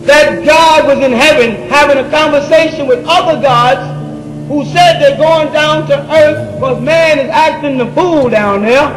That God was in heaven having a conversation with other gods who said they're going down to earth because man is acting the fool down there.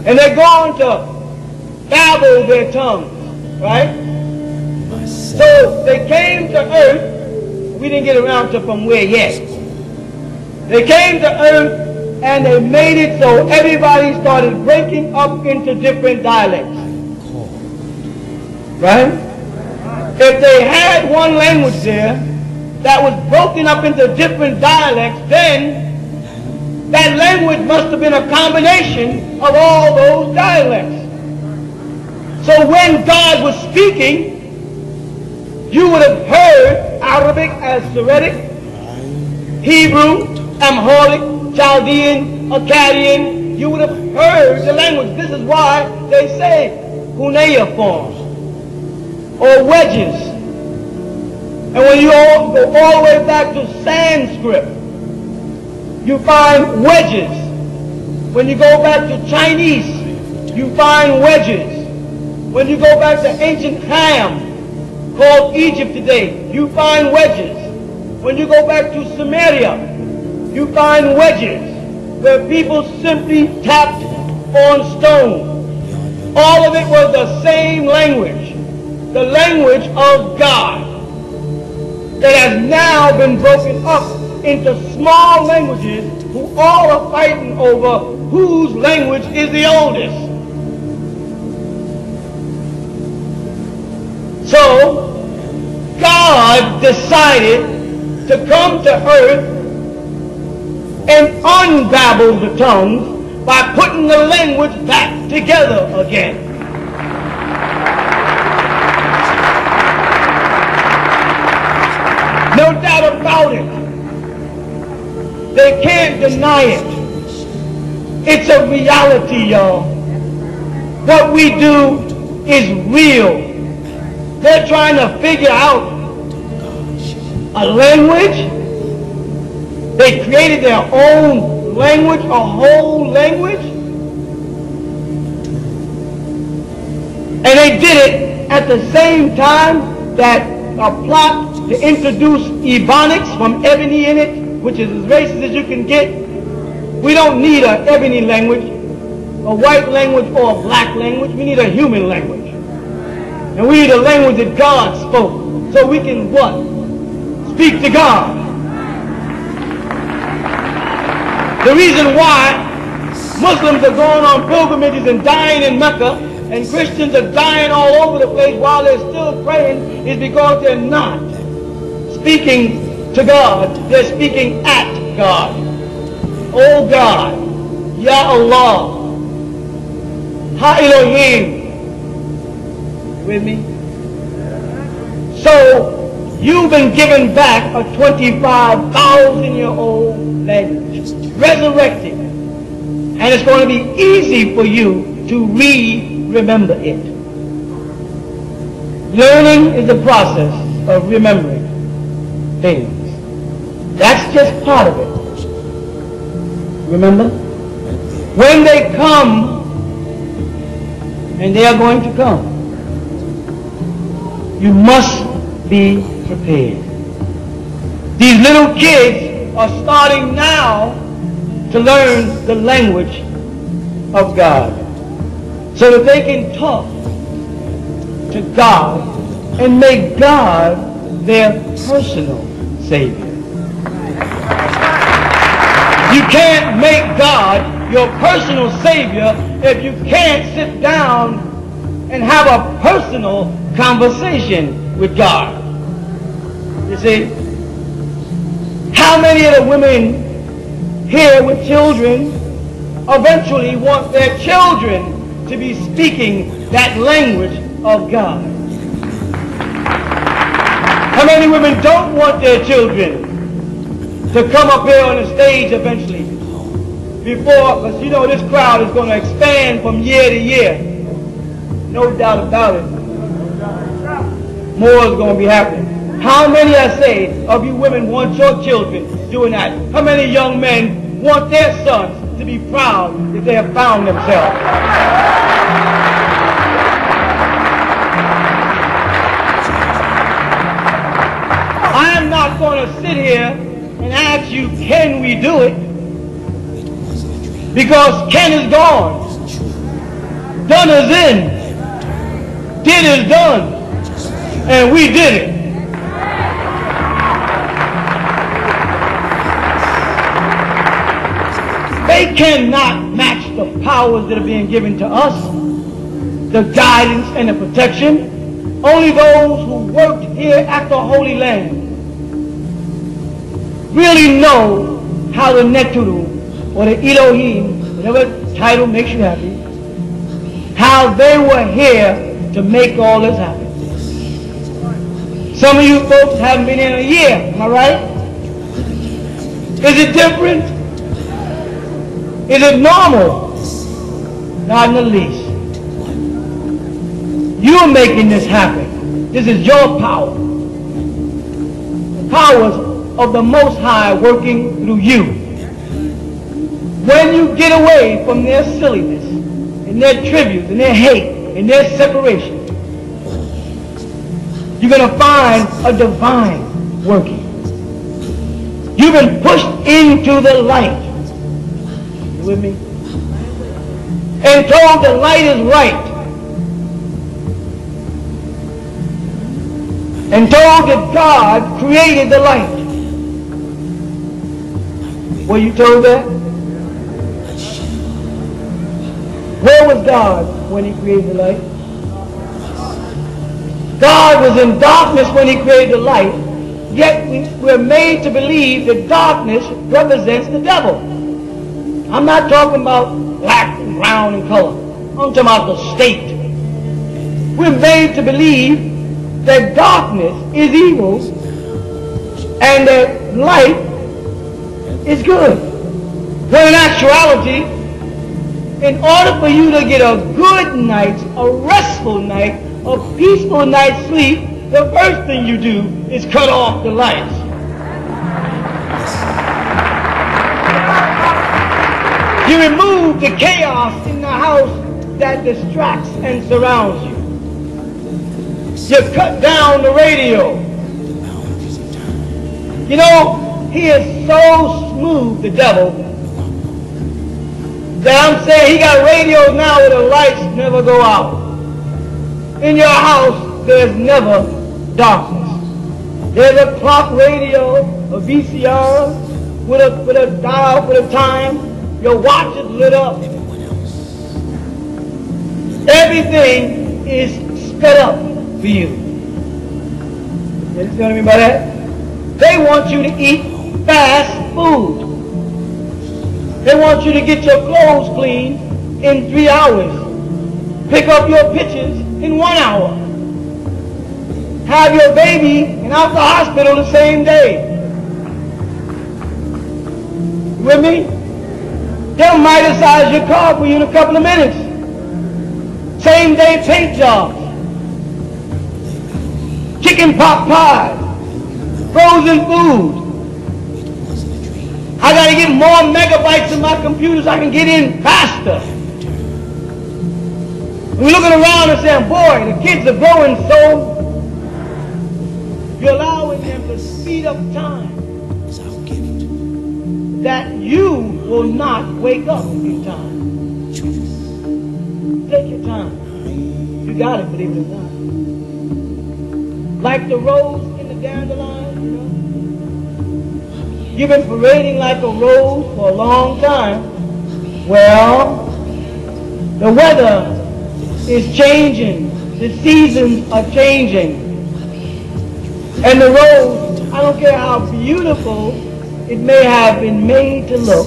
And they're going to babble their tongues, right? So they came to earth. We didn't get around to from where yet. They came to earth and they made it so everybody started breaking up into different dialects. Right? If they had one language there that was broken up into different dialects, then that language must have been a combination of all those dialects. So when God was speaking, you would have heard Arabic as Syriac, Hebrew, Amharic, Chaldean, Akkadian. You would have heard the language. This is why they say cuneiform or wedges. And when you all go all the way back to Sanskrit, you find wedges. When you go back to Chinese, you find wedges. When you go back to ancient Ham, called Egypt today, you find wedges. When you go back to Samaria, you find wedges where people simply tapped on stone. All of it was the same language, the language of God, that has now been broken up into small languages who all are fighting over whose language is the oldest. So God decided to come to earth and unbabble the tongues by putting the language back together again. No doubt about it. They can't deny it. It's a reality, y'all. What we do is real. They're trying to figure out a language. They created their own language, a whole language. And they did it at the same time that a plot to introduce Ebonics from ebony in it, which is as racist as you can get. We don't need an ebony language, a white language, or a black language. We need a human language. And we need a language that God spoke, so we can what? Speak to God. The reason why Muslims are going on pilgrimages and dying in Mecca, and Christians are dying all over the place while they're still praying, is because they're not speaking to God. They're speaking at God. Oh God, Ya Allah, Ha Elohim. With me? So you've been given back a 25,000-year-old language, resurrected, and it's going to be easy for you to remember it. Learning is the process of remembering things. That's just part of it. Remember? When they come, and they are going to come, you must be prepared. These little kids are starting now to learn the language of God, so that they can talk to God and make God their personal Savior. You can't make God your personal Savior if you can't sit down and have a personal conversation with God. You see? How many of the women here with children eventually want their children to be speaking that language of God? How many women don't want their children to come up here on the stage eventually? Because you know this crowd is going to expand from year to year. No doubt about it. More is going to be happening. How many, I say, of you women want your children doing that? How many young men want their sons to be proud that they have found themselves. I am not going to sit here and ask you, can we do it? Because can is gone. Done is in. Did is done. And we did it. They cannot match the powers that are being given to us, the guidance and the protection. Only those who worked here at the Holy Land really know how the Neturu or the Elohim, whatever title makes you happy, how they were here to make all this happen. Some of you folks haven't been in a year, am I right? Is it different? Is it normal? Not in the least. You're making this happen. This is your power. The powers of the Most High working through you. When you get away from their silliness and their tributes and their hate and their separation, you're going to find a divine working. You've been pushed into the light. You with me? And told the light is right. And told that God created the light. Were you told that? Where was God when he created the light? God was in darkness when he created the light, yet we're made to believe that darkness represents the devil. I'm not talking about black and brown in color. I'm talking about the state. We're made to believe that darkness is evil and that light is good. When in actuality, in order for you to get a good night, a restful night, a peaceful night's sleep, the first thing you do is cut off the lights. You remove the chaos in the house that distracts and surrounds you. You cut down the radio. You know, he is so smooth, the devil, that I'm saying he got radios now where the lights never go out. In your house, there's never darkness. There's a clock radio, a VCR, with a dial for the time. Your watch is lit up. Everything is sped up for you. You understand what I mean by that? They want you to eat fast food. They want you to get your clothes clean in 3 hours. Pick up your pictures in 1 hour. Have your baby and out the hospital the same day. You with me? They'll miticize your car for you in a couple of minutes. Same day paint jobs. Chicken pot pies. Frozen food. I got to get more megabytes in my computer so I can get in faster. We're looking around and saying, boy, the kids are growing so. You're allowing them to speed up time that you will not wake up in time. Take your time. You got it, believe it or not. Like the rose in the dandelion, you know. You've been parading like a rose for a long time. Well, the weather is changing. The seasons are changing. And the rose, I don't care how beautiful it may have been made to look,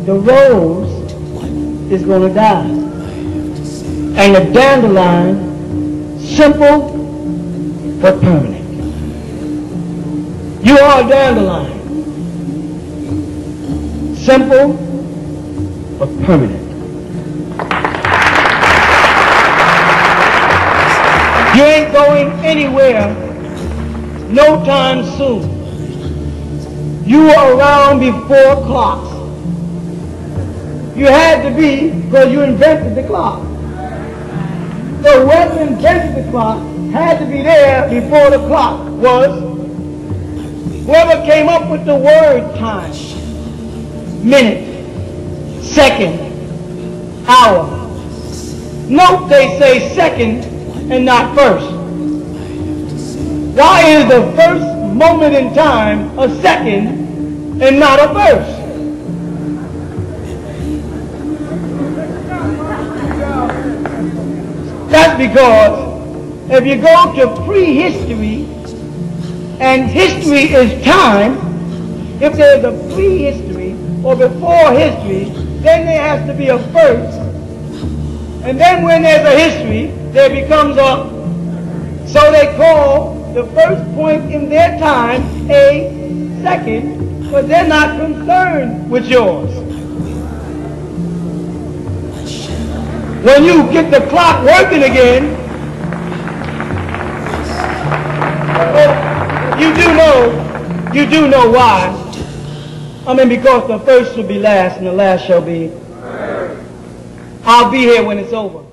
the rose is going to die. And the dandelion, simple but permanent. You are a dandelion. Simple but permanent. You ain't going anywhere no time soon. You were around before clocks. You had to be, because you invented the clock. So whoever invented the clock had to be there before the clock was. Whoever came up with the word time, minute, second, hour. Note they say second and not first. Why is the first moment in time a second and not a first? That's because if you go to prehistory, and history is time, if there's a prehistory or before history, then there has to be a first. And then when there's a history, there becomes a, so they call the first point in their time a second, because they're not concerned with yours. When you get the clock working again, you do know why. I mean, because the first shall be last and the last shall be. I'll be here when it's over.